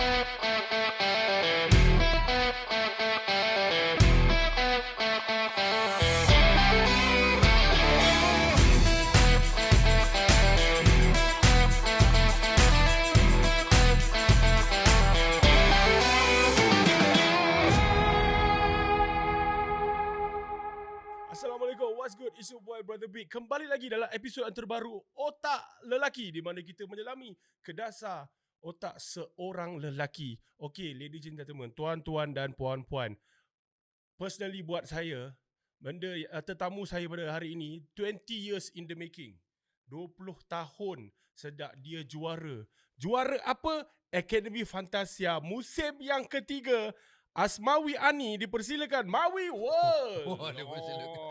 Assalamualaikum, what's good? It's your boy Brother Big. Kembali lagi dalam episod yang terbaru Otak Lelaki, di mana kita menyelami ke dasar otak seorang lelaki. Okay, ladies and gentlemen, tuan-tuan dan puan-puan. Personally buat saya, tetamu saya pada hari ini 20 years in the making. 20 tahun sejak dia juara. Juara apa? Akademi Fantasia musim yang ketiga. Asmawi Ani, dipersilakan. Mawi World. Oh, dipersilakan.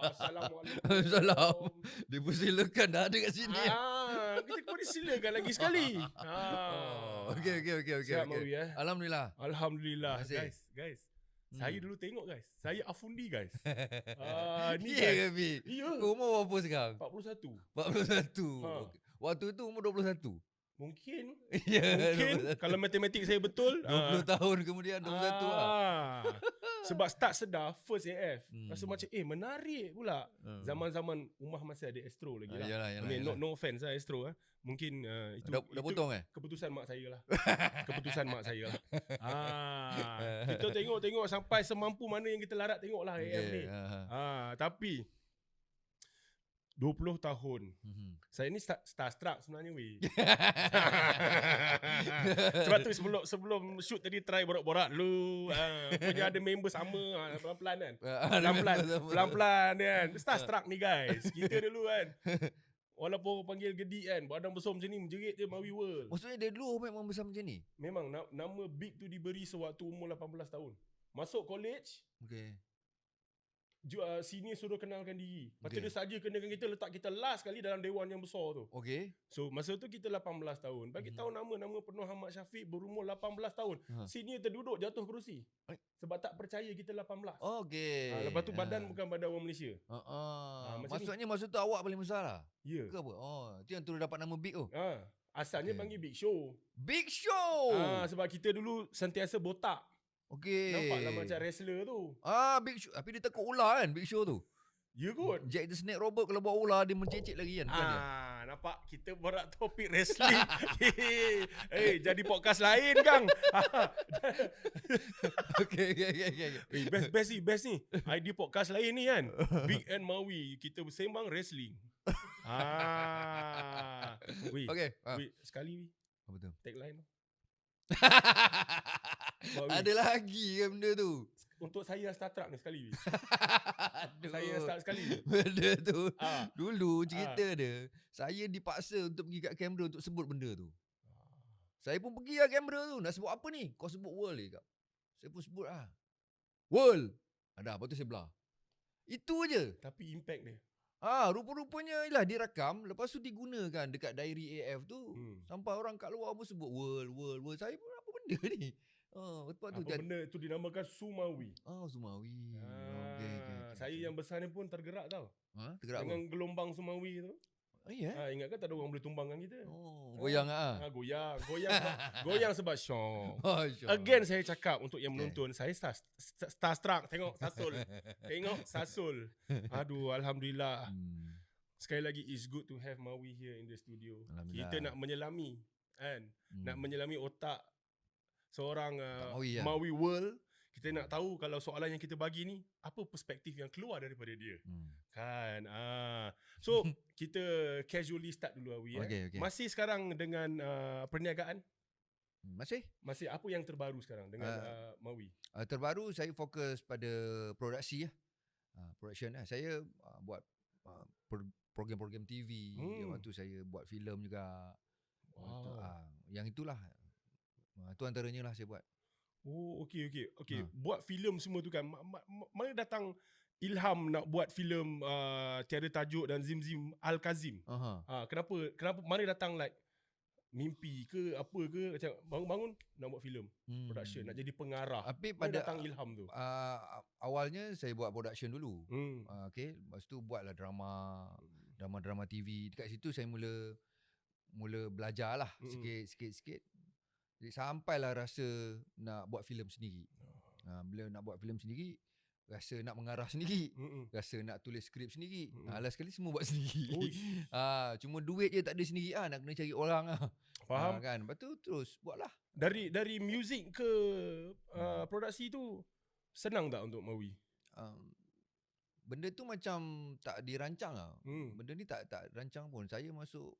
Assalamualaikum. Salam. Dipersilakan dah ada kat sini. Kita kau disilakan lagi sekali. Okey. Sihat Mawi Alhamdulillah. Alhamdulillah. Terima kasih. Guys. Saya dulu tengok guys. Saya Afundi guys. Ni Ya guys. ke Bi? Ya. Kau umur berapa sekarang? 41. 41. Ha. Waktu tu umur 21. Mungkin Ya. kalau matematik saya betul 20 tahun kemudian 21 lah. Sebab start sedar first AF. Rasa Hmm. macam menarik pula. Zaman-zaman Umar masih ada Astro lagi lah. Yalah. I mean, no offense lah Astro Mungkin itu Dah potong keputusan mak saya lah. Keputusan mak saya lah. Kita tengok sampai semampu mana yang kita larat tengok lah AF ni. Tapi 20 tahun. Saya ni starstruck sebenarnya weh. Sebab tu sebelum shoot tadi try borak-borak dulu. Punya ada member sama pelan-pelan kan. Pelan-pelan kan. Starstruck ni guys. Kita dulu kan. Walaupun panggil gedik kan, badan besar macam ni menjerit je Mawi World. Maksudnya dia dulu memang besar macam ni? Memang nama big tu diberi sewaktu umur 18 tahun. Masuk college, Okey. senior suruh kenalkan diri. Lepas tu Okay. dia saja kenalkan kita, letak kita last kali dalam dewan yang besar tu. Okey. So masa tu kita 18 tahun. Bagi tahu nama penuh Ahmad Syafiq berumur 18 tahun. Senior terduduk jatuh kerusi. Sebab tak percaya kita 18. Okey. Lepas tu badan bukan badan orang Malaysia. Macam Maksudnya masa tu awak paling besar lah? Ya. Ke apa? Itu yang terus dapat nama Big tu. Asalnya Okay. panggil Big Show. Big Show. Sebab kita dulu sentiasa botak. Okey. Nampaklah macam wrestler tu. Big Show. Tapi dia tekuk ular kan Big Show tu. Ya kot. Jack the Snake Robert kalau buat ular dia mencecik lagi kan, bukan dia? Nampak kita borak topik wrestling. Jadi podcast lain Kang. Okey. Best ni. Idea podcast lain ni kan. Big and Mawi, kita bersembang wrestling. Weh. Okey. Weh, sekali Apa tu? tagline. Ada lagi kan benda tu. Untuk saya Star Trek ni sekali. Aduh. Saya start sekali. Benda tu. Ah. Dulu cerita dia, saya dipaksa untuk pergi kat kamera untuk sebut benda tu. Saya pun pergi lah kamera tu. Nak sebut apa ni? Kau sebut world je kak. Saya pun sebut lah. World. Ada apa tu saya belah. Itu je. Tapi impact dia. Rupa-rupanya ialah dirakam. Lepas tu digunakan dekat diary AF tu. Sampai orang kat luar pun sebut world. Saya pun apa benda ni? Lepas tu Apa benda tu dinamakan Sumawi. Sumawi. Okay. Saya yang besar ni pun tergerak tau. Tergerak dengan apa? gelombang Sumawi tu. Ya? Ingat kan tak ada orang boleh tumbangkan kita. Goyang Goyang sebab syok. Masya Again saya cakap untuk yang menonton, saya starstruck tengok Sasul. Aduh, alhamdulillah. Sekali lagi it's good to have Mawi here in the studio. Kita nak menyelami kan, nak menyelami otak seorang Mawi World. Kita nak tahu kalau soalan yang kita bagi ni, apa perspektif yang keluar daripada dia. Kan. So kita casually start dulu Awi. Okay. Masih sekarang dengan perniagaan? Masih apa yang terbaru sekarang dengan Mawi? Terbaru saya fokus pada produksi production lah. Saya buat program-program TV. Lepas tu saya buat filem juga. Yang itulah. Itu antaranya lah saya buat. Okey. Buat filem semua tu kan. Mana datang ilham nak buat filem Tiada Tajuk dan Zim Al-Kazim? Kenapa mana datang like mimpi ke apa ke macam bangun-bangun nak buat filem production, nak jadi pengarah? Tapi mana pada datang ilham tu? Awalnya saya buat production dulu. Lepas tu buatlah drama TV. Dekat situ saya mula belajar lah sikit. Jadi sampailah rasa nak buat filem sendiri. Bila nak buat filem sendiri, rasa nak mengarah sendiri, rasa nak tulis skrip sendiri. Last sekali semua buat sendiri. Cuma duit je tak ada sendiri nak kena cari orang Faham? kan. Lepas tu terus buatlah. Dari muzik ke produksi tu senang tak untuk Mawi? Benda tu macam tak dirancang Benda ni tak rancang pun. Saya masuk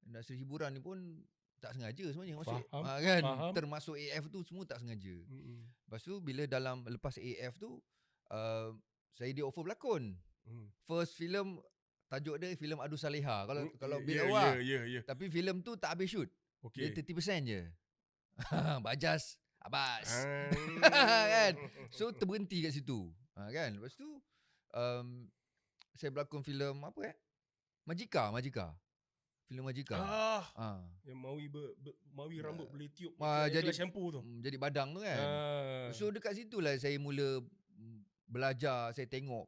industri hiburan ni pun tak sengaja sebenarnya masuk. Kan? Faham. Termasuk AF tu semua tak sengaja. Lepas tu bila lepas AF tu saya di offer berlakon. First filem tajuk dia filem Adu Saleha. Kalau bila awak. Tapi filem tu tak habis shoot. Dia 30% je. Bajas Abbas. Kan? So terberhenti kat situ. Kan? Lepas tu saya berlakon filem apa Majika. Filem Majika. Yang Mawi rambut boleh tiup jadi shampoo tu. Jadi badang tu kan. So dekat situlah saya mula belajar, saya tengok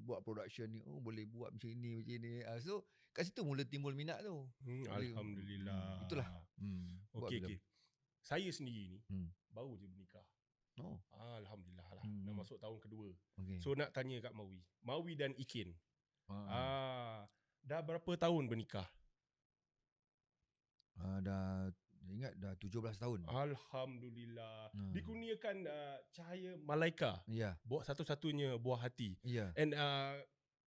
buat production ni, boleh buat macam ni. So kat situ mula timbul minat tu. Alhamdulillah. Itulah. Okey. Saya sendiri ni baru je bernikah. Alhamdulillah lah. Dah masuk tahun kedua. So nak tanya kat Mawi dan Ikin. Dah berapa tahun bernikah? Dah 17 tahun. Alhamdulillah. Dikurniakan cahaya malaika. Buat satu-satunya buah hati. And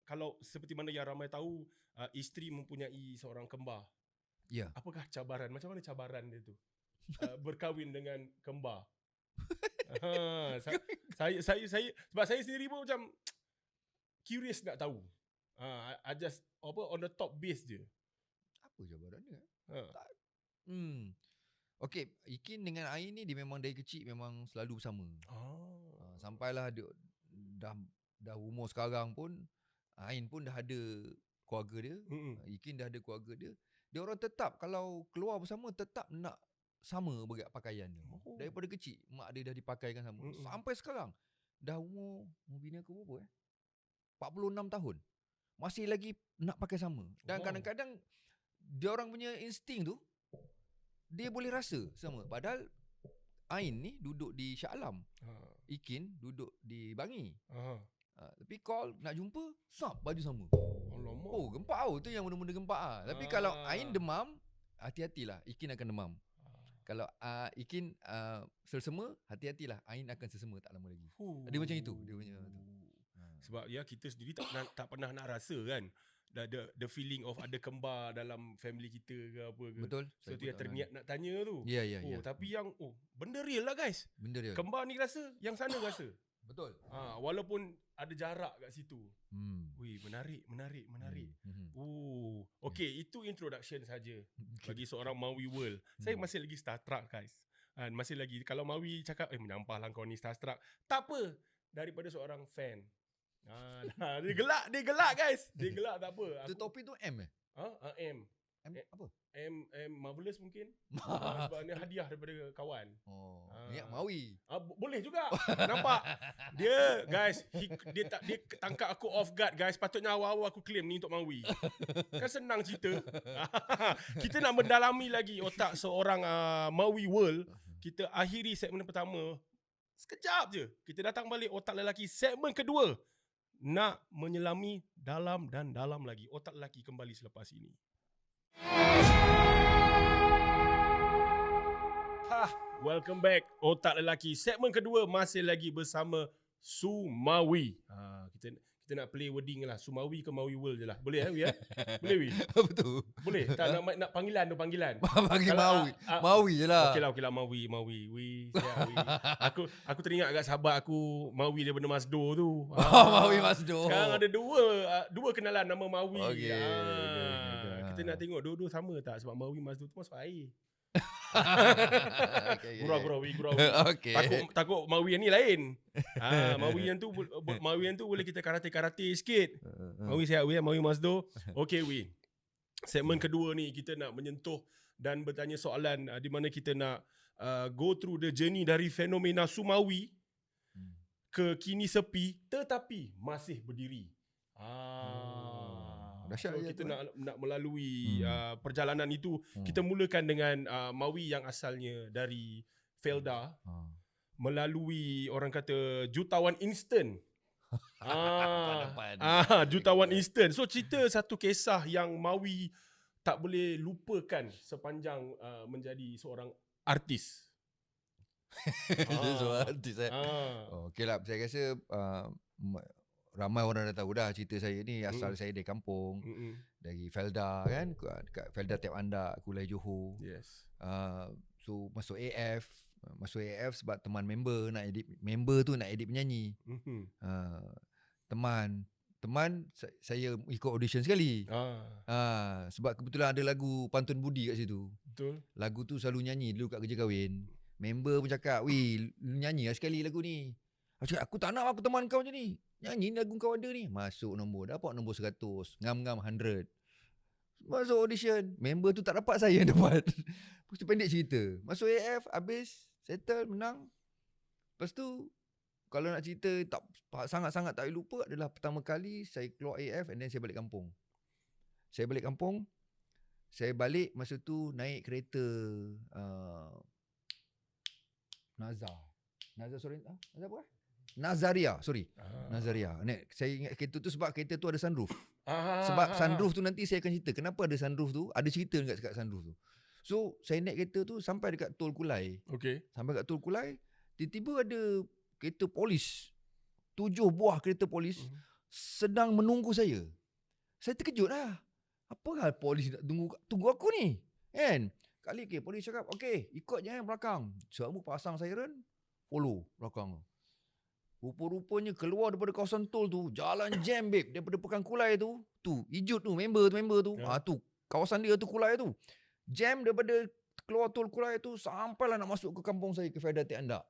kalau seperti mana yang ramai tahu, isteri mempunyai seorang kembar. Apakah cabaran? Macam mana cabaran dia tu? Berkahwin dengan kembar. Saya sebab saya sendiri pun macam curious nak tahu. I just on the top base je. Apa cabaran dia? Okey, Ikin dengan Ain ni dia memang dari kecil memang selalu bersama. Sampailah dia dah umur sekarang pun Ain pun dah ada keluarga dia. Ikin dah ada keluarga dia. Dia orang tetap kalau keluar bersama tetap nak sama berat pakaian dia. Daripada kecil mak dia dah dipakaikan sama. Sampai sekarang dah umur bini aku berapa 46 tahun. Masih lagi nak pakai sama. Dan kadang-kadang dia orang punya insting tu dia boleh rasa sama. Padahal Ain ni duduk di Shah Alam. Ikin duduk di Bangi. Tapi call nak jumpa, baju sama. Alamak. Gempak tu yang benda-benda gempak Tapi kalau Ain demam, hati-hatilah Ikin akan demam. Kalau Ikin selsema, hati-hatilah Ain akan selsema tak lama lagi. Dia macam itu dia punya tu. Sebab kita sendiri tak pernah nak rasa kan the feeling of ada kembar dalam family kita ke apa ke. Betul. So tu yang terniat nak tanya tu. Ya. Tapi yang benda real lah guys. Benda real. Kembar ni rasa, yang sana rasa. Betul. Walaupun ada jarak kat situ. Menarik. Okay, itu introduction saja bagi seorang Mawi World. Saya masih lagi Star Trek guys. Masih lagi kalau Mawi cakap menyampah lah kau ni Star Trek. Tak apa, daripada seorang fan. Dia gelak guys. Dia gelak tak apa. Itu topi tu M M. Apa? M Marvelous mungkin. Sebab ni hadiah daripada kawan. Ingat Mawi. Boleh juga. Nampak? Dia guys, dia tangkap aku off guard guys. Patutnya awal-awal aku claim ni untuk Mawi. Kan senang cerita. Kita nak mendalami lagi otak seorang Mawi World. Kita akhiri segmen pertama. Sekejap je. Kita datang balik otak lelaki segmen kedua. Nak menyelami dalam dan dalam lagi. Otak lelaki kembali selepas ini. Welcome back Otak Lelaki. Segmen kedua masih lagi bersama Sumawi. Kita nak play wording lah. Sumawi ke Mawi World je lah. Boleh Wi? Boleh Wi? Betul. Boleh? Tak nak panggilan tu panggilan. Panggil Mawi. Mawi je lah. Okey lah Mawi. Wi. Aku teringat agak sahabat aku Mawi daripada Masdo tu. Mawi Masdo. Sekarang ada dua kenalan nama Mawi. Kita nak tengok dua-dua sama tak. Sebab Mawi Masdo tu masuk air. Gurau. Takut Mawi yang ni lain. Mawi yang tu boleh kita karate sikit. Mawi sihat Wi, Mawi Masdo. Okey Wi. Segmen kedua ni kita nak menyentuh dan bertanya soalan di mana kita nak go through the journey dari fenomena Sumawi ke kini sepi tetapi masih berdiri. Dahsyat So je kita tu, nak melalui Hmm. perjalanan itu. Kita mulakan dengan Mawi yang asalnya dari Felda, melalui orang kata jutawan instant. Jutawan instant. So cerita satu kisah yang Mawi tak boleh lupakan sepanjang menjadi seorang artis. Seorang artis okey lah, saya rasa ramai orang dah tahu dah cerita saya ni. Asal saya dari kampung, dari Felda kan, dekat Felda Tiap Andak, Kulai Johor. Yes. So masuk AF sebab teman member tu nak edit penyanyi. Teman saya ikut audition sekali. Sebab kebetulan ada lagu Pantun Budi kat situ. Betul. Lagu tu selalu nyanyi dulu kat kerja kahwin. Member pun cakap, "Weh, nyanyi lah sekali lagu ni." Aku cakap, "Aku tak nak, aku teman kau je ni. Nyanyi lagu kau ada ni." Masuk nombor, dapat nombor 100, ngam-ngam 100. Masuk audition, member tu tak dapat, saya yang dapat. Lepas tu pendek cerita, masuk AF, habis, settle, menang. Lepas tu, kalau nak cerita sangat-sangat tak boleh lupa adalah pertama kali saya keluar AF and then saya balik kampung. Saya balik masa tu naik kereta Nazaria. Saya ingat kereta tu sebab kereta tu ada sunroof. Sebab sunroof tu nanti saya akan cerita kenapa ada sunroof tu, ada cerita dekat sunroof tu. So saya naik kereta tu sampai dekat Tol Kulai. Sampai dekat Tol Kulai, tiba-tiba ada kereta polis, 7 buah kereta polis sedang menunggu saya. Saya terkejut lah. Apa hal polis nak tunggu aku ni? Kan? Kali polis cakap, "Okey, ikut je belakang." Semua pasang siren, follow belakang. Rupa-rupanya keluar daripada kawasan tol tu, jalan jam babe, daripada Pekan Kulai tu, hijau tu, member tu. Tu kawasan dia tu, Kulai tu. Jam daripada keluar tol Kulai tu sampailah nak masuk ke kampung saya, ke Felda Tiap Andak.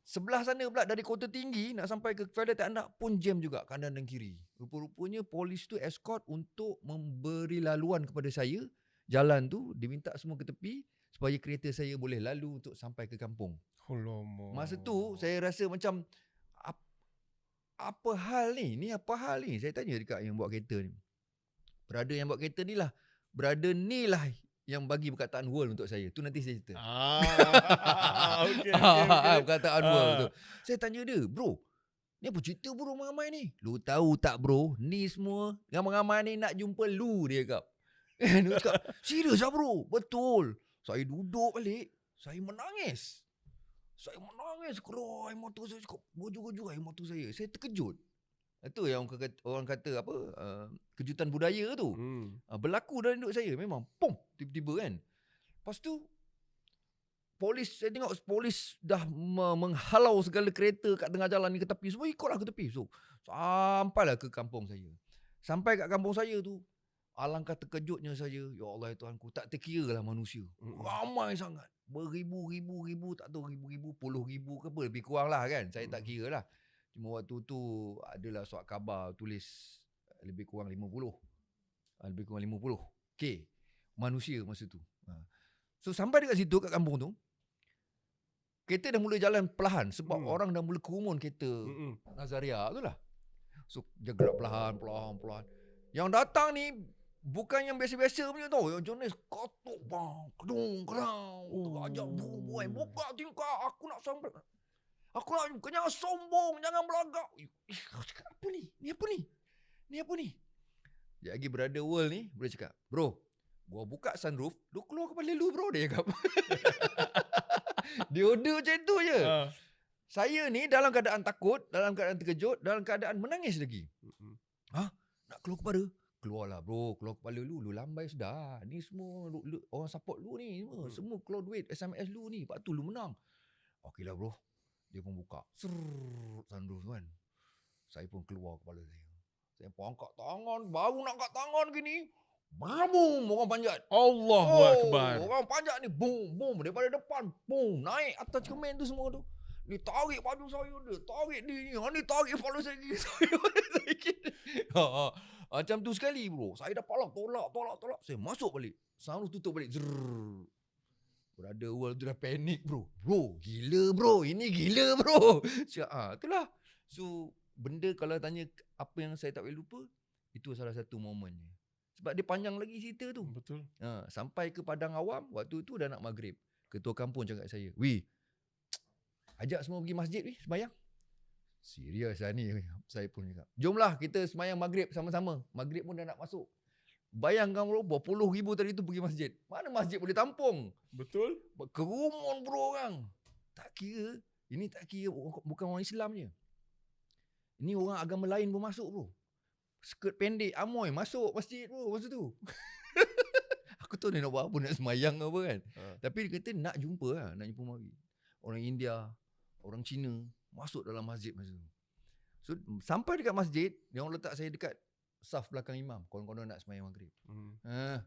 Sebelah sana pula dari Kota Tinggi nak sampai ke Felda Tiap Andak pun jam juga, kanan dan kiri. Rupa-rupanya polis tu escort untuk memberi laluan kepada saya. Jalan tu diminta semua ke tepi supaya kereta saya boleh lalu untuk sampai ke kampung. Masa tu saya rasa macam apa hal ni? Ni apa hal ni? Saya tanya dekat yang buat kereta ni. Brother yang buat kereta ni lah. Brother ni lah yang bagi perkataan world untuk saya. Tu nanti saya cerita. Okay. Perkataan world tu. Saya tanya dia, "Bro, ni apa cerita bro ramai ni?" "Lu tahu tak bro, ni semua ramai-ramai ni nak jumpa lu," dia cakap. Dia cakap, "Serius lah bro?" "Betul." Saya duduk balik, saya menangis. Keluar air mata saya, cakap bojor-bojor air mata saya. Saya terkejut. Itu yang orang kata apa, kejutan budaya tu. Berlaku dalam hidup saya. Memang pom, tiba-tiba kan. Lepas tu saya tengok polis dah menghalau segala kereta kat tengah jalan ni ke tepi. Semua ikutlah ke tepi. So sampailah ke kampung saya. Sampai kat kampung saya tu, alangkah terkejutnya saya. Ya Allah ya Tuhanku, tak terkira lah manusia. Ramai sangat. Beribu-ribu, tak tahu ribu-ribu, puluh ribu ke apa. Lebih kurang lah kan. Saya tak kira lah. Cuma waktu tu adalah surat khabar tulis lebih kurang 50. Okay. Manusia masa tu. So sampai dekat situ, kat kampung tu, kereta dah mula jalan perlahan. Sebab orang dah mula kerumun kereta Nazaria tu lah. So dia gerak perlahan. Yang datang ni bukan yang biasa-biasa punya tau. Yang jenis kotok bang, kedung-kedung, terajak buai, buka tingkap, aku nak sampai. Aku nak kenyang sombong, jangan belagak. Apa ni? Ni apa ni? Sekejap lagi brother world ni boleh cakap, "Bro, gua buka sunroof, lu keluar kepala lu bro," dia cakap. Dia order macam tu je. Saya ni dalam keadaan takut, dalam keadaan terkejut, dalam keadaan menangis lagi. Nak keluar kepala? Keluarlah bro, keluar kepala lu lambai sudah. Ni semua orang support lu ni, semua keluar duit SMS lu ni, lepas tu lu menang. Okeylah bro. Dia pun buka sunroof kan. Saya pun keluar kepala saya. Saya pun angkat tangan, baru nak angkat tangan gini, boom, orang panjat. Allahu Akbar. Orang panjat ni, boom, daripada depan, boom, naik atas cermin tu semua tu. Ni tarik baju saya, dia tarik ni tarik kepala saya gini. Macam tu sekali bro. Saya dah tolak. Saya masuk balik. Sunroof tutup balik. Brother world tu dah panik bro. Bro, gila bro. Ini gila bro. Itulah. So, benda kalau tanya apa yang saya tak boleh lupa, Itu salah satu momennya. Sebab dia panjang lagi cerita tu. Betul. Sampai ke Padang Awam, waktu tu dah nak maghrib. Ketua kampung cakap saya, "Wih, ajak semua pergi masjid weh, sembahyang." Serius lah ni. Saya pun cakap, "Jomlah kita sembahyang maghrib sama-sama." Maghrib pun dah nak masuk. Bayangkan bro, berpuluh ribu tadi tu pergi masjid. Mana masjid boleh tampung? Betul. Kerumun bro orang. Tak kira. Ini tak kira bukan orang Islam je. Ini orang agama lain pun masuk bro. Skirt pendek, amoy masuk masjid bro masa tu. Aku tahu dia nak buat apa, nak semayang apa kan. Tapi dia kata nak jumpa lah, nak jumpa Mawi. Orang India, orang Cina masuk dalam masjid masa tu. So sampai dekat masjid, dia orang letak saya dekat saf belakang imam. Kawan-kawan nak semayang maghrib.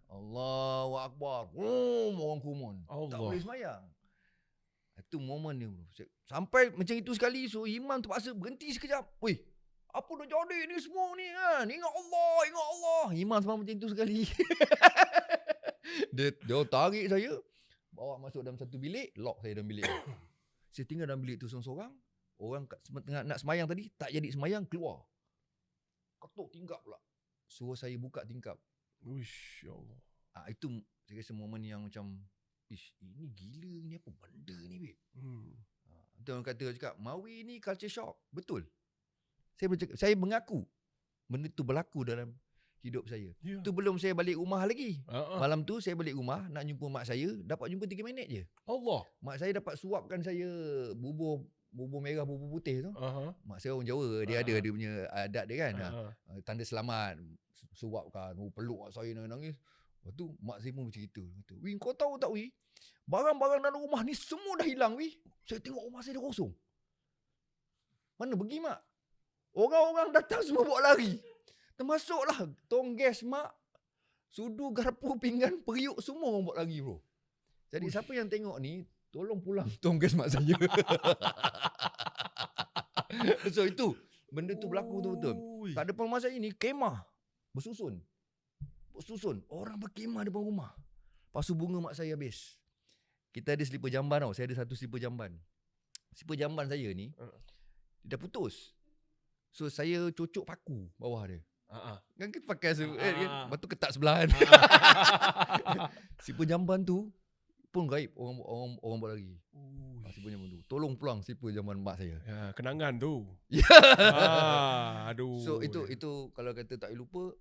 Allahu Akbar. Orang kumun. Tak boleh semayang. Itu momen dia bro. Sampai macam itu sekali, so imam terpaksa berhenti sekejap. Weh, apa dah jadi ni semua ni kan? Ingat Allah, ingat Allah. Imam semua macam itu sekali. Dia tarik saya, bawa masuk dalam satu bilik, lock saya dalam bilik. Saya tinggal dalam bilik tu seorang-seorang. Orang tengah nak semayang tadi, tak jadi semayang, keluar. Ketuk tingkap pula. Suruh saya buka tingkap. Uish, ya Allah. Itu saya rasa momen yang macam, ini gila ni, apa benda ni babe. Itu orang cakap, Mawi ni culture shock. Betul. Saya mengaku benda tu berlaku dalam hidup saya. Tu belum saya balik rumah lagi. Malam tu saya balik rumah nak jumpa mak saya, dapat jumpa 3 minit je. Allah. Mak saya dapat suapkan saya bubur merah, bubur putih tu. Mak saya orang Jawa, dia ada dia punya adat dia kan. Tanda selamat, suapkan, peluk mak saya nangis. Lepas tu mak saya pun bercerita, kata, "Wih, kau tahu tak wih? Barang-barang dalam rumah ni semua dah hilang wih. Saya tengok rumah saya dah kosong. Mana pergi mak? Orang-orang datang semua bawa lari. Termasuklah tong gas mak, sudu, garpu, pinggan, periuk, semua orang bawa lari bro. Jadi siapa yang tengok ni, tolong pulang tong gas mak saya." So itu, benda tu berlaku betul-betul. Tak depan rumah saya ni, kemah bersusun. Orang berkemah depan rumah. Pasu bunga mak saya habis. Kita ada selipar jamban tau. Saya ada satu selipar jamban. Selipar jamban saya ni, dia dah putus. So saya cocok paku bawah dia. Kan kita pakai lepas tu ketat sebelahan. Selipar jamban tu pun gaib, orang buat lagi. Selipar jamban tu. Tolong pulang selipar jamban mak saya. Ya, kenangan tu. Aduh. So itu kalau kata tak lupa,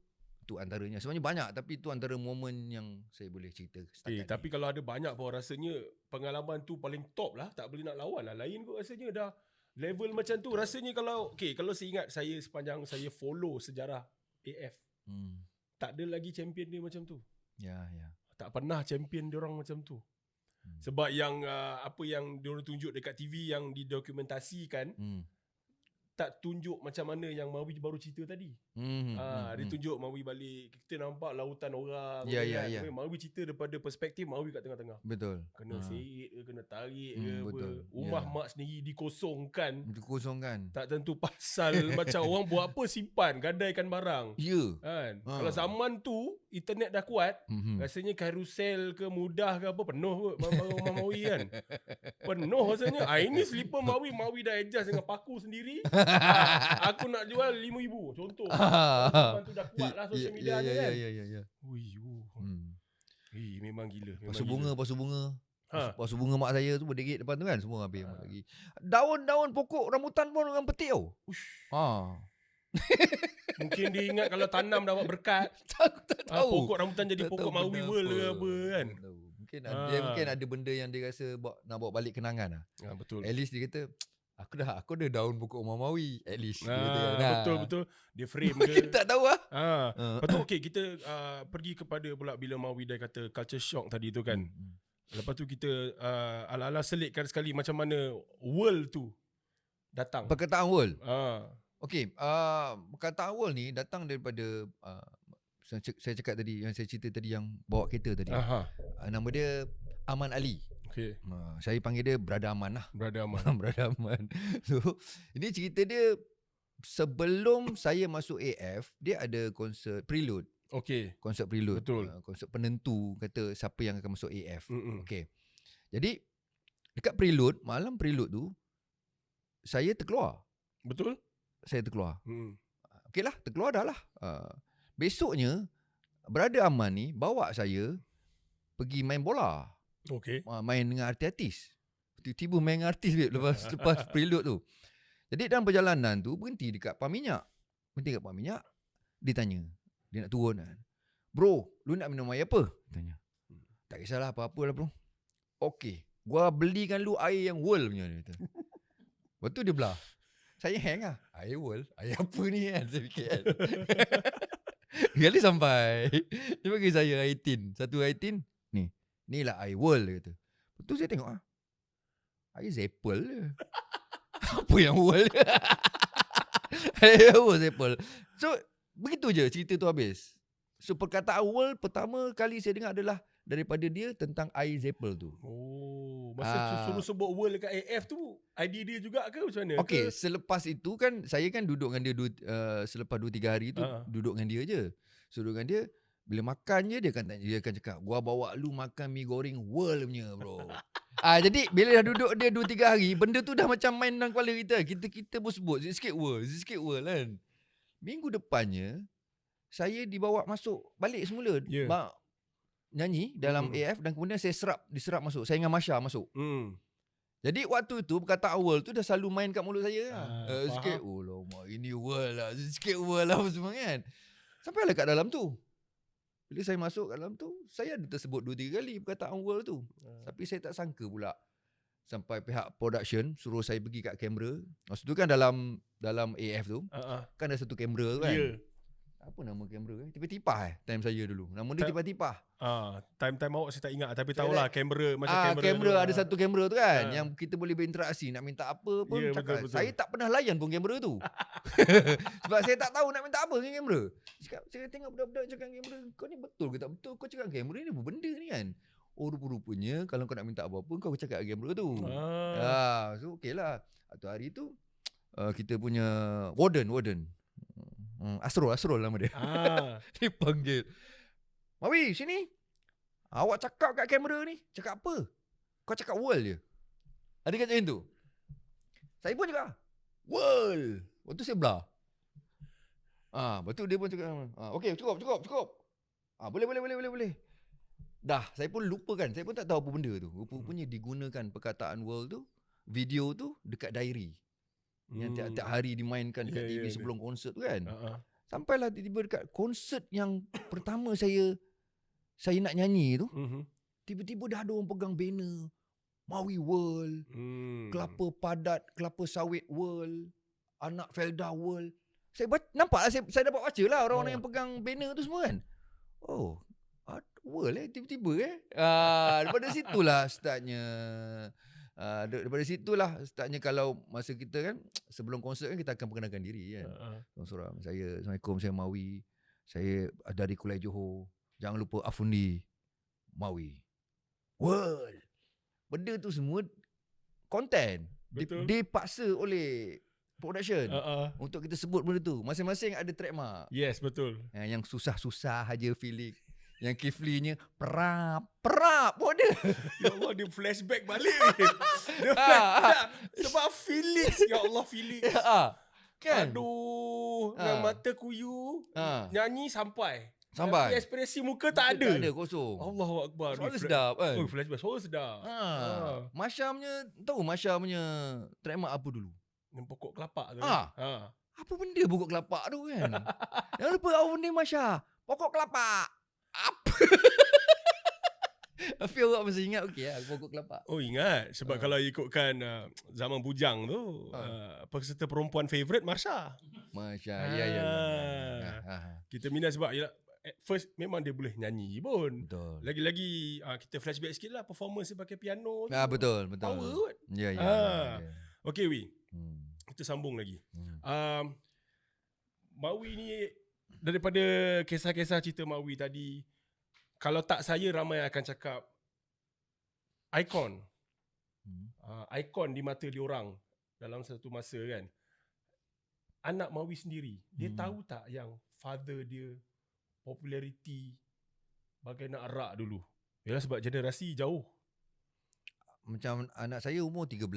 itu antaranya. Sebenarnya banyak, tapi itu antara momen yang saya boleh cerita. Tapi kalau ada banyak pun rasanya pengalaman tu paling top lah. Tak boleh nak lawan lah. Lain kot rasanya dah level macam tu. Rasanya kalau saya ingat saya sepanjang saya follow sejarah AF, tak ada lagi champion dia macam tu. Ya. Tak pernah champion dia orang macam tu. Sebab yang apa yang dia orang tunjuk dekat TV yang didokumentasikan, tak tunjuk macam mana yang Mawi baru cerita tadi. Dia tunjuk Mawi balik, kita nampak lautan orang. Ya. Mawi cerita daripada perspektif Mawi kat tengah-tengah. Betul. Kena seit ke, kena tarik ke apa. Betul. Rumah mak sendiri dikosongkan. Dikosongkan. Tak tentu pasal macam orang buat apa, simpan, gadaikan barang. Ya. Kan? Kalau zaman tu internet dah kuat, rasanya carousel ke mudah ke apa penuh kot barang-barang rumah Mawi kan. Penuh rasanya. Ini selipar Mawi dah adjust dengan paku sendiri. Aku nak jual 5,000 contoh. Zaman tu dah kuat lah social media ni kan. Ya. Memang gila. Pasu bunga. Pasu bunga mak saya tu berderet depan tu kan, semua habis lagi. Daun-daun pokok rambutan pun orang petik tau. Mungkin dia ingat kalau tanam dapat berkat. Tak tahu. Pokok rambutan jadi pokok Mawi World ke apa kan. Mungkin ada benda yang dia rasa nak bawa balik kenangan lah. Betul. At least dia kata, aku ada daun pokok Mawi. At least. Betul. Dia frame ke. Kita tak tahu lah. Lepas tu kita pergi kepada pula bila Mawi dah kata culture shock tadi tu kan. Lepas tu kita ala-ala selitkan sekali macam mana world tu datang. Perkataan world. Perkataan world ni datang daripada saya cakap tadi, yang saya cerita tadi, yang bawa kereta tadi. Nama dia Aman Ali. Okay. Saya panggil dia Brother Aman lah. Brother Aman. So ini cerita dia sebelum saya masuk AF, dia ada konsert prelude. Konsert prelude. Betul. Konsert penentu, kata siapa yang akan masuk AF. Jadi dekat prelude, malam prelude tu, saya terkeluar. Betul. Saya terkeluar. Okey lah, terkeluar dah lah. Besoknya brother Aman ni bawa saya pergi main bola. Okay. Main dengan artis. Tiba-tiba main dengan artis lepas prelude tu. Jadi dalam perjalanan tu berhenti dekat pam minyak. Dia tanya. Dia nak turun kan. Bro, lu nak minum air apa? Tanya. Tak kisahlah apa-apa lah bro. Okey, gua belikan lu air yang World punya. Dia kata. Lepas tu dia belah. Saya hang lah. Air World? Air apa ni kan? Saya fikir kan. Kali sampai. Dia bagi saya air tin. Satu air tin. Ni lah air World dia kata. Lepas tu saya tengok air Zeppel je. Apa yang World? Air World Zeppel. So begitu je cerita tu habis. So perkataan World pertama kali saya dengar adalah daripada dia tentang air Zeppel tu. Masa suruh sebut World dekat AF tu, idea dia juga ke macam mana? Okey, selepas itu kan saya kan duduk dengan dia selepas 2-3 hari tu duduk dengan dia je. So duduk dengan dia, bila makan je dia akan cakap, gua bawa lu makan mi goreng World punya bro. Jadi bila dah duduk dia 2-3 hari, benda tu dah macam main dalam kepala kita. Kita pun sebut sikit World kan. Minggu depannya saya dibawa masuk balik semula. Nyanyi dalam AF dan kemudian saya diserap masuk. Saya dengan Masya masuk. Jadi waktu itu perkataan World tu dah selalu main kat mulut saya. Sikit, lama ini World lah. Sikit World lah semua kan. Sampailah kat dalam tu. Bila saya masuk kat dalam tu, saya ada tersebut 2-3 kali perkataan World tu. Tapi saya tak sangka pula. Sampai pihak production suruh saya pergi kat kamera. Maksud tu kan dalam AF tu, kan ada satu kamera tu kan. Apa nama kamera Tipah-tipah time saya dulu. Nama dia Tipah-tipah. Time awak saya tak ingat. Tapi tahulah kamera macam kamera. Kamera ada satu kamera tu kan. Yang kita boleh berinteraksi. Nak minta apa pun cakap. Betul. Saya tak pernah layan pun kamera tu. Sebab saya tak tahu nak minta apa dengan kamera. Saya tengok budak-budak cakap kamera. Kau ni betul ke tak betul? Kau cakap kamera ni apa benda ni kan? Rupa-rupanya kalau kau nak minta apa-apa kau cakap kamera tu. So okey lah. Satu hari tu kita punya warden. Asrul nama dia. Dia panggil. Mawi, sini. Awak cakap kat kamera ni. Cakap apa? Kau cakap World je. Ada kat macam tu. Saya pun cakap World. Lepas tu saya belah. Lepas tu dia pun cakap okey, cukup. Boleh. Dah, saya pun lupa kan. Saya pun tak tahu apa benda tu. Rupanya digunakan perkataan World tu, video tu dekat diary. Yang tiap-tiap hari dimainkan dekat TV sebelum konsert tu kan. Sampailah tiba-tiba dekat konsert yang pertama saya nak nyanyi tu, tiba-tiba dah ada orang pegang banner Mawi World, Kelapa Padat, Kelapa Sawit World, Anak Felda World. Nampaklah saya dapat baca lah orang-orang yang pegang banner tu semua kan. World tiba-tiba daripada situlah startnya. Daripada situlah startnya kalau masa kita kan sebelum konsert kan kita akan perkenalkan diri kan. Seorang saya, Assalamualaikum, saya Mawi. Saya dari Kuala Johor. Jangan lupa Afundi Mawi. World. Benda tu semua konten dipaksa oleh production untuk kita sebut benda tu. Masing-masing ada trademark. Yes, betul. Yang susah-susah aja Felix. Yang Kifli-nya perap pun dia. Ya Allah, dia flashback balik. Dia flashback. Sebab Felix. Ya Allah, Felix. Kan? Aduh. Dengan mata kuyu. Nyanyi sampai. Tapi ekspresi muka tak ada. Tak ada, kosong. Allahu Akbar. Suara sedap kan? Flashback. Suara sedap. Masya punya trademark apa dulu? Yang pokok kelapa tu. Apa benda pokok kelapa tu kan? Jangan lupa awak ni Masya. Pokok kelapa. Apa? Tapi awak masih ingat okey lah pokok kelapa. Ingat. Sebab kalau ikutkan zaman bujang tu, peserta perempuan favourite Marsha. Ya. Kita minat sebab at first memang dia boleh nyanyi pun. Betul. Lagi-lagi kita flashback sikit lah performance dia pakai piano tu. Betul. Power kot. Ya. Okey Wi. Kita sambung lagi. Mawi ni daripada kisah-kisah cerita Mawi tadi, kalau tak saya ramai akan cakap ikon. Ikon di mata diorang dalam satu masa kan. Anak Mawi sendiri, dia tahu tak yang father dia populariti bagai nak arak dulu? Yalah sebab generasi jauh. Macam anak saya umur 13.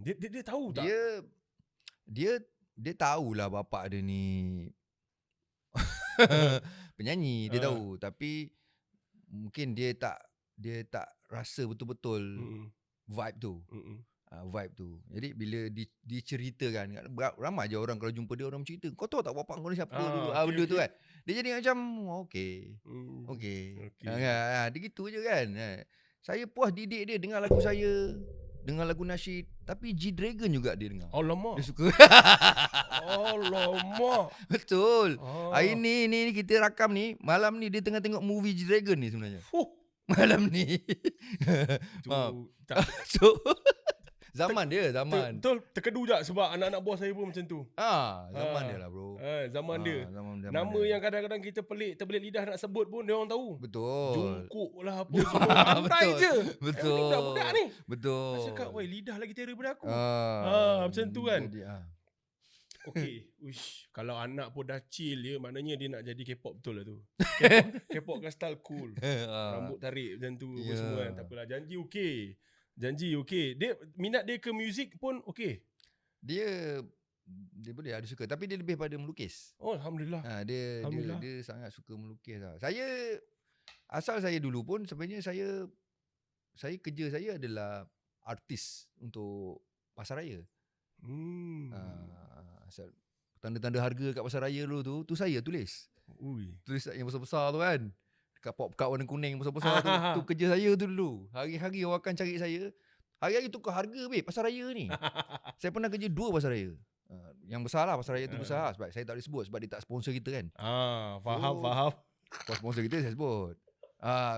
Dia tahu tak? Dia tahulah bapak dia ni Penyanyi dia Ah. tahu, tapi mungkin dia tak rasa betul-betul vibe tu. Vibe tu. Jadi bila diceritakan, ramai je orang kalau jumpa dia orang cerita, kau tahu tak bapak kau ni siapa dulu, benda tu kan. Dia jadi macam okey. Okey. Dia gitu je kan. Saya puas didik dia dengar lagu saya, dengar lagu nasyid, tapi G-Dragon juga dia dengar. Alamak. Dia suka. Alamak. Betul. Hari Ah. ni kita rakam ni, malam ni dia tengah tengok movie G-Dragon ni sebenarnya. Fuh. Malam ni. Tu tak So zaman dia, zaman. betul terkedu je sebab anak-anak bos saya pun macam tu. Zaman dia lah bro. Zaman dia. Zaman Nama dia. yang kadang-kadang kita terbelit lidah nak sebut pun dia orang tahu. Betul. Jungkook lah apa semua. Pandai je. Betul. Ni budak-budak ni. Betul. Saya cakap, weh lidah lagi terror daripada aku. Macam tu kan. Jadi, Okey. Uish, kalau anak pun dah chill dia, maknanya dia nak jadi K-pop betul lah tu. K-pop kan style cool. Rambut tarik macam tu apa semua kan. Tak apalah, janji okey. Dia minat dia ke muzik pun okey. Dia boleh dia suka, tapi dia lebih pada melukis. Oh alhamdulillah. Dia sangat suka melukis lah. Asal saya dulu pun sebenarnya saya kerja saya adalah artis untuk pasaraya. Asal tanda-tanda harga kat pasaraya dulu tu saya tulis. Tulis yang besar-besar tu kan. Dekat pop-card warna kuning besar-besar tu kerja saya tu dulu. Hari-hari orang akan cari saya. Hari-hari tukar harga pasaraya ni. Saya pernah kerja 2 pasaraya. Yang besar lah, pasaraya tu besar sebab saya tak boleh sebut sebab dia tak sponsor kita kan. Faham. Kalau sponsor kita saya sebut.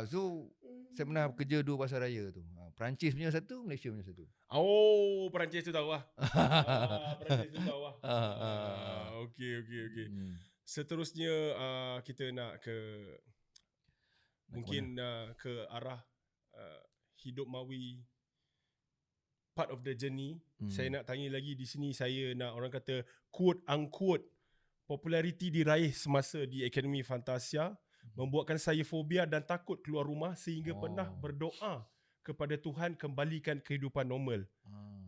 So saya pernah kerja 2 pasaraya tu. Perancis punya satu, Malaysia punya satu. Oh, Perancis tu tahu lah. Perancis tu tahu lah. Okey. Seterusnya kita nak ke mungkin ke arah hidup mawi, part of the journey. Saya nak tanya lagi di sini, saya nak orang kata quote unquote populariti diraih semasa di Akademi Fantasia membuatkan saya fobia dan takut keluar rumah sehingga pernah berdoa kepada Tuhan kembalikan kehidupan normal.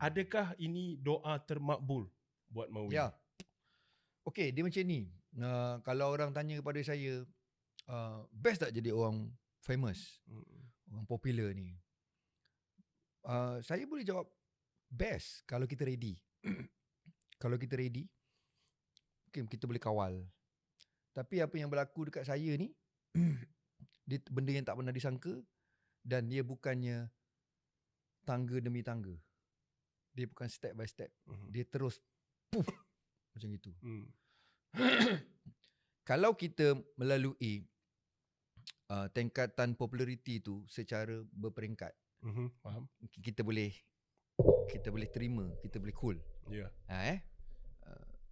Adakah ini doa termakbul buat Mawi? Ya. Okey, dia macam ni. Kalau orang tanya kepada saya, best tak jadi orang famous, orang popular ni? Saya boleh jawab best kalau kita ready. Kalau kita ready, okay, kita boleh kawal. Tapi apa yang berlaku dekat saya ni, dia benda yang tak pernah disangka dan dia bukannya tangga demi tangga. Dia bukan step by step. Dia terus puff macam itu. Kalau kita melalui tingkatan populariti tu secara berperingkat, faham. Kita boleh terima, kita boleh cool. Ya.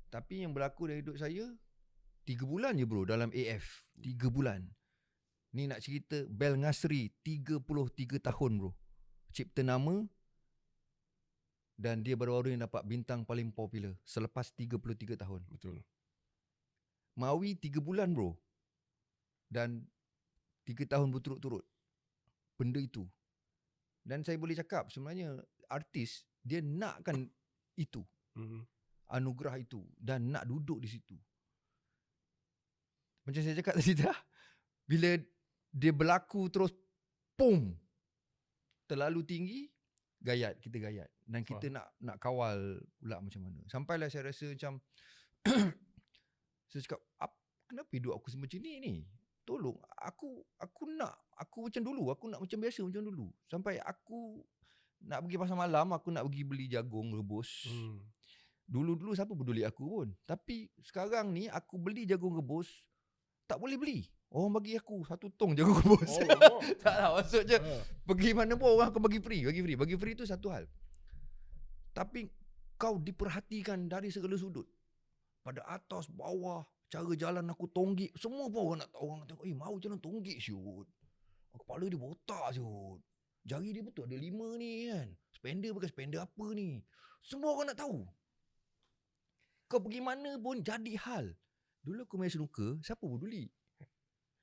Tapi yang berlaku dalam hidup saya 3 bulan je bro dalam AF. 3 bulan. Ni nak cerita Bel Ngasri 33 tahun bro. Cipta nama dan dia baru-baru ni dapat bintang paling popular selepas 33 tahun. Betul. Mawi 3 bulan bro. Dan 3 tahun berturut-turut. Benda itu. Dan saya boleh cakap sebenarnya artis dia nakkan itu. Anugerah itu dan nak duduk di situ. Macam saya cakap tadi dah, bila dia berlaku terus pum terlalu tinggi, kita gayat dan kita nak kawal pula macam mana. Sampailah saya rasa macam saya cakap, kenapa hidup aku macam ni? Tolong aku macam dulu, aku nak macam biasa macam dulu. Sampai aku nak pergi pasar malam, aku nak pergi beli jagung rebus. Dulu siapa peduli aku pun. Tapi sekarang ni aku beli jagung rebus tak boleh beli. Orang bagi aku 1 tong jagung rebus. Taklah, maksudnya pergi mana pun orang akan bagi free. Bagi free tu satu hal. Tapi kau diperhatikan dari segala sudut. Pada atas, bawah, cara jalan aku tonggik, semua pun orang nak tahu. Orang tengok, mau jalan tonggik siut. Kepala dia botak siut. Jari dia betul ada 5 ni kan. Spender bukan spender apa ni. Semua orang nak tahu. Kau pergi mana pun jadi hal. Dulu aku main snooker, siapa peduli?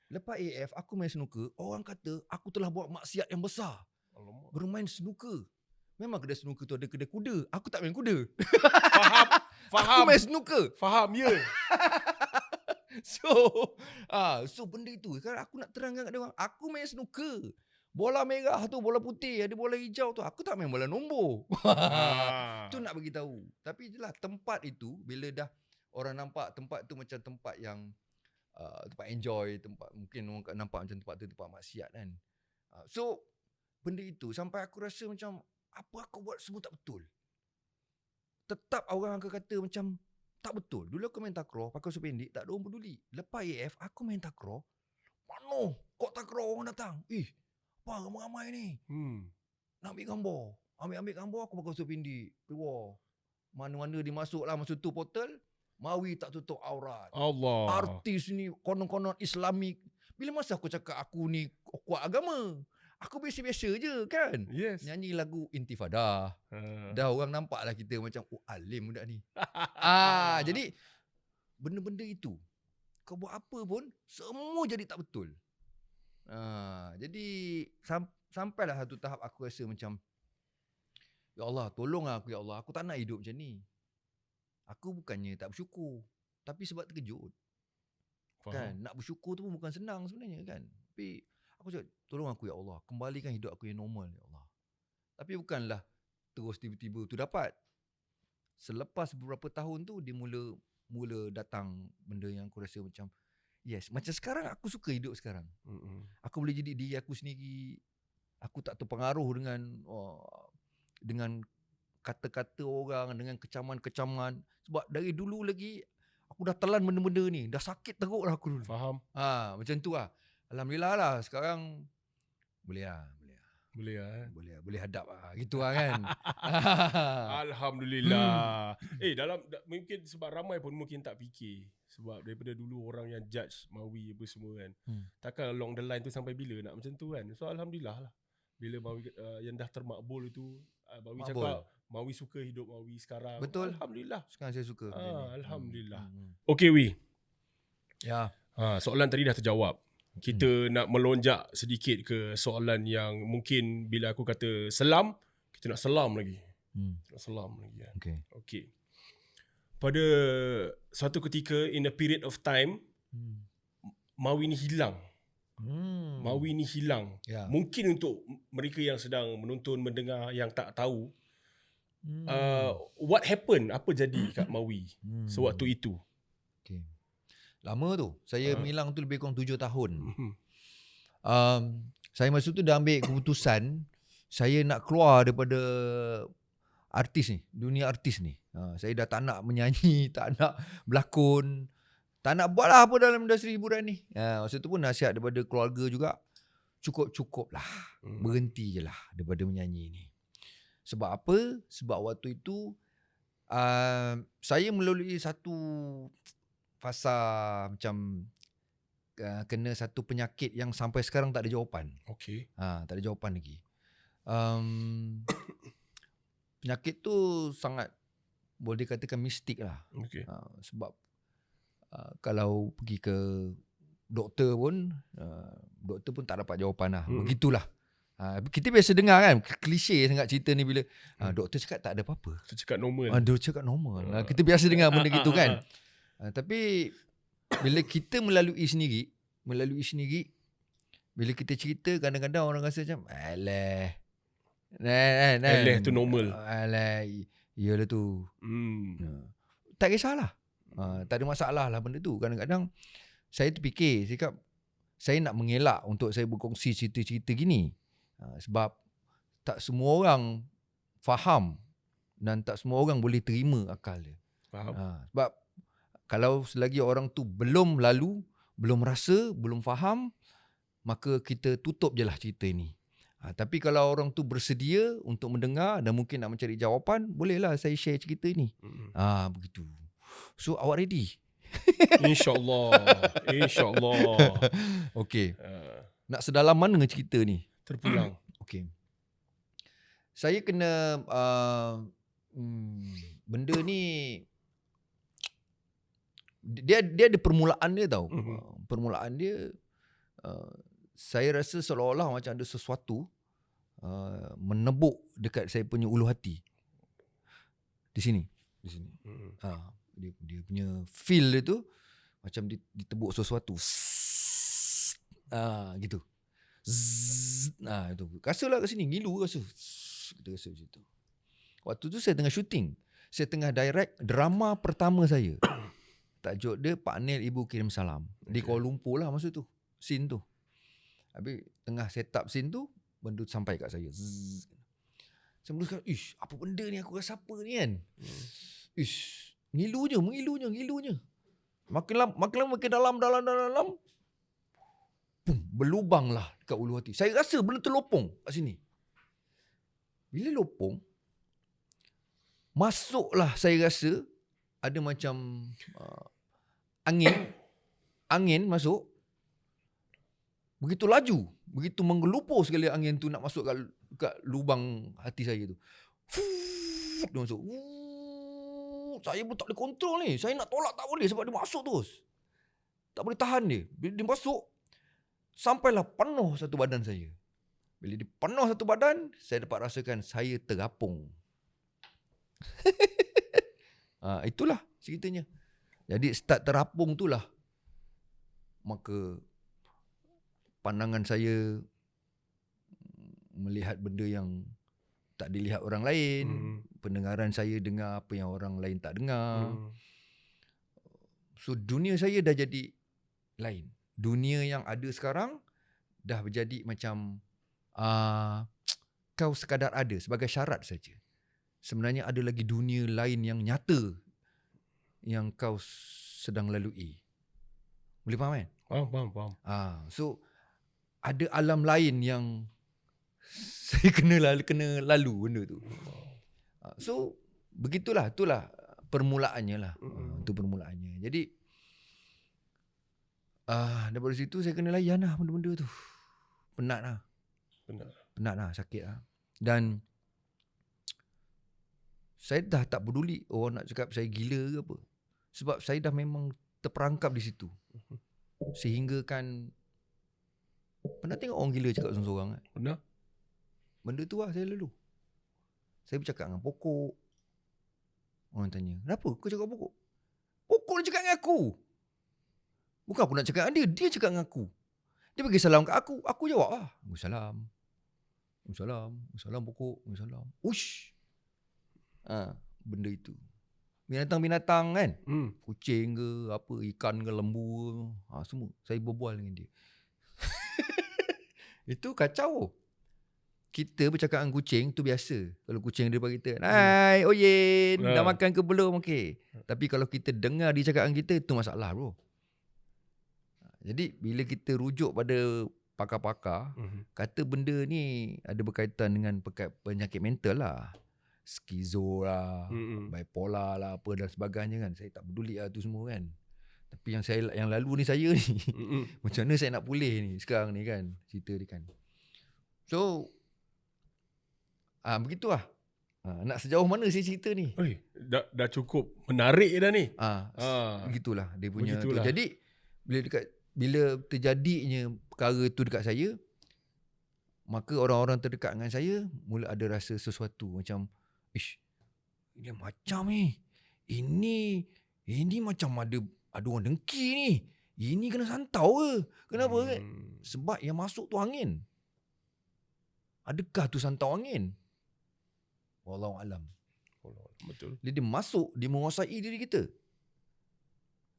Lepas AF aku main snooker, orang kata aku telah buat maksiat yang besar. Alamak. Bermain snooker. Memang kedai snooker tu ada kedai kuda. Aku tak main kuda. Faham. Aku main snooker. Faham, ya. So so benda itu kan aku nak terangkan kat dia orang, aku main snooker. Bola merah tu, bola putih, ada bola hijau tu, aku tak main bola nombor. Tu Ah. nak bagi tahu. Tapi itulah tempat itu bila dah orang nampak tempat tu macam tempat yang tempat enjoy, tempat mungkin orang nampak macam tempat tu tempat maksiat kan. So benda itu sampai aku rasa macam apa aku buat semua tak betul. Tetap orang akan kata macam tak betul. Dulu aku main takraw pakai seluar pendek, tak ada orang peduli. Lepas AF aku main takraw, penuh kok takraw orang datang. Apa ramai-ramai ni? Nak ambil gambar. Ambil gambar aku pakai seluar pendek. Keluar. Mana-mana dia masuk lah masa tu portal, Mawi tak tutup aurat. Allah. Artis ni konon-konon Islamik. Bila masa aku cakap aku ni kuat agama? Aku biasa-biasa je kan. Yes. Nyanyi lagu Intifadah. Dah orang nampak lah kita macam alim budak ni. Jadi benda-benda itu kau buat apa pun semua jadi tak betul. Jadi sampailah satu tahap aku rasa macam ya Allah, tolonglah aku ya Allah. Aku tak nak hidup macam ni. Aku bukannya tak bersyukur, tapi sebab terkejut. Kan, nak bersyukur tu pun bukan senang sebenarnya kan. Tapi aku cakap, tolong aku ya Allah, kembalikan hidup aku yang normal ya Allah. Tapi bukanlah terus tiba-tiba tu dapat. Selepas beberapa tahun tu dia mula datang benda yang aku rasa macam yes, macam sekarang aku suka hidup sekarang. Aku boleh jadi diri aku sendiri. Aku tak terpengaruh dengan kata-kata orang, dengan kecaman-kecaman. Sebab dari dulu lagi aku dah telan benda-benda ni. Dah sakit teruk lah aku dulu. Faham. Macam tu lah. Alhamdulillah lah sekarang boleh lah. Boleh hadap lah. Gitu lah kan. Alhamdulillah. Mungkin sebab ramai pun mungkin tak fikir. Sebab daripada dulu orang yang judge Mawi apa semua kan. Takkan along the line tu sampai bila nak macam tu kan. So Alhamdulillah lah. Bila Mawi yang dah termakbul itu, Mawi cakap Mawi suka hidup Mawi sekarang. Betul. Alhamdulillah. Sekarang saya suka. Alhamdulillah. Okay Wi. Ya. Soalan tadi dah terjawab. Kita nak melonjak sedikit ke soalan yang mungkin bila aku kata selam, kita nak selam lagi. Nak selam lagi kan. Okay. Pada suatu ketika in a period of time, Mawi ni hilang. Mawi ni hilang. Mungkin untuk mereka yang sedang menonton, mendengar, yang tak tahu, what happened? Apa jadi kat Mawi sewaktu itu? Lama tu. Saya menghilang tu lebih kurang 7 tahun. Saya masa tu dah ambil keputusan saya nak keluar daripada artis ni, dunia artis ni. Saya dah tak nak menyanyi, tak nak berlakon, tak nak buat lah apa dalam industri hiburan ni. Masa tu pun nasihat daripada keluarga juga, cukup lah. Berhenti je lah daripada menyanyi ni. Sebab apa? Sebab waktu itu saya melalui satu fasa macam kena satu penyakit yang sampai sekarang tak ada jawapan. Tak ada jawapan lagi. Penyakit tu sangat boleh dikatakan mistik lah. Sebab kalau pergi ke doktor pun tak dapat jawapan lah. Begitulah. Kita biasa dengar kan, klise sangat cerita ni bila doktor cakap tak ada apa-apa. Doktor cakap normal. Doktor cakap normal. Kita biasa dengar benda gitu kan. Tapi bila kita melalui sendiri, bila kita cerita, kadang-kadang orang rasa macam alah tu normal. Iyalah tu. Tak kisahlah. Tak ada masalah lah benda tu. Kadang-kadang saya terfikir, saya nak mengelak untuk saya berkongsi cerita-cerita gini. Sebab tak semua orang faham dan tak semua orang boleh terima akal dia. Sebab kalau selagi orang tu belum lalu, belum rasa, belum faham, maka kita tutup je lah cerita ni. Tapi kalau orang tu bersedia untuk mendengar dan mungkin nak mencari jawapan, bolehlah saya share cerita ni. Begitu. So awak ready? InsyaAllah. Okay. Nak sedalam mana cerita ni? Terpulang. Okay. Saya kena benda ni dia ada permulaan dia tau. Permulaan dia saya rasa seolah-olah macam ada sesuatu menebuk dekat saya punya ulu hati. Di sini. Dia punya feel dia tu macam ditebuk sesuatu. Gitu. Itu. Rasalah kat sini, ngilu rasa. Kita rasa macam tu. Waktu tu saya tengah syuting. Saya tengah direct drama pertama saya. Tajuk dia Pak Nel Ibu Kirim Salam. Di Kuala Lumpur lah masa tu. Scene tu. Habis tengah set up scene tu, benda tu sampai kat saya. Saya mula cakap, apa benda ni, aku rasa apa ni kan? Ngilunya. Makin lama makin dalam. Boom, berlubang lah dekat ulu hati. Saya rasa benda terlopong kat sini. Bila lopong, masuklah saya rasa ada macam angin masuk. Begitu laju, begitu menggelupur sekali angin tu nak masuk kat lubang hati saya tu. Dia masuk. Saya pun tak boleh kontrol ni. Saya nak tolak tak boleh sebab dia masuk terus. Tak boleh tahan dia. Bila dia masuk, sampailah penuh satu badan saya. Bila dia penuh satu badan, saya dapat rasakan saya terapung. Itulah ceritanya. Jadi start terapung itulah, maka pandangan saya melihat benda yang tak dilihat orang lain. Pendengaran saya dengar apa yang orang lain tak dengar. So dunia saya dah jadi lain. Dunia yang ada sekarang dah menjadi macam kau sekadar ada sebagai syarat saja. Sebenarnya ada lagi dunia lain yang nyata yang kau sedang lalui. Boleh faham kan? Faham. So ada alam lain yang saya kena lalu benda tu. So begitulah, itulah permulaannya lah. Itu permulaannya. Jadi daripada situ saya kena layan lah benda-benda tu. Penat lah, sakit lah. Dan saya dah tak peduli orang nak cakap saya gila ke apa. Sebab saya dah memang terperangkap di situ. Sehingga kan, pernah tengok orang gila cakap seorang-seorang kan? Pernah. Benda tu lah saya lalu. Saya bercakap dengan pokok. Orang tanya, kenapa kau cakap pokok? Pokok dia cakap dengan aku. Bukan aku nak cakap dengan dia, dia cakap dengan aku. Dia bagi salam kat aku, aku jawab lah. Salam pokok, salam. Ush. Benda itu. Binatang-binatang kan, kucing ke, apa, ikan ke, lembu ke, semua saya berbual dengan dia. Itu kacau. Kita bercakap dengan kucing tu biasa. Kalau kucing dia bagi kita, hai Oyen, dah makan ke belum? Okey. Tapi kalau kita dengar dia cakap dengan kita, itu masalah bro. Jadi bila kita rujuk pada pakar-pakar, kata benda ni ada berkaitan dengan penyakit mental lah. Skizo lah, bipolar lah, apa dan sebagainya kan. Saya tak peduli lah tu semua kan. Tapi yang lalu ni saya ni, macam mana saya nak pulih ni sekarang ni kan, cerita dia kan. So begitulah. Nak sejauh mana saya cerita ni? Dah cukup menarik dah ni. Begitulah dia punya tu. Jadi bila terjadinya perkara tu dekat saya, maka orang-orang terdekat dengan saya mula ada rasa sesuatu macam, dia macam ni. Ini macam ada orang dengki ni. Ini kena santau ke? Kenapa kan? Sebab yang masuk tu angin. Adakah tu santau angin? Wallahualam. Betul. Dia masuk, dia menguasai diri kita.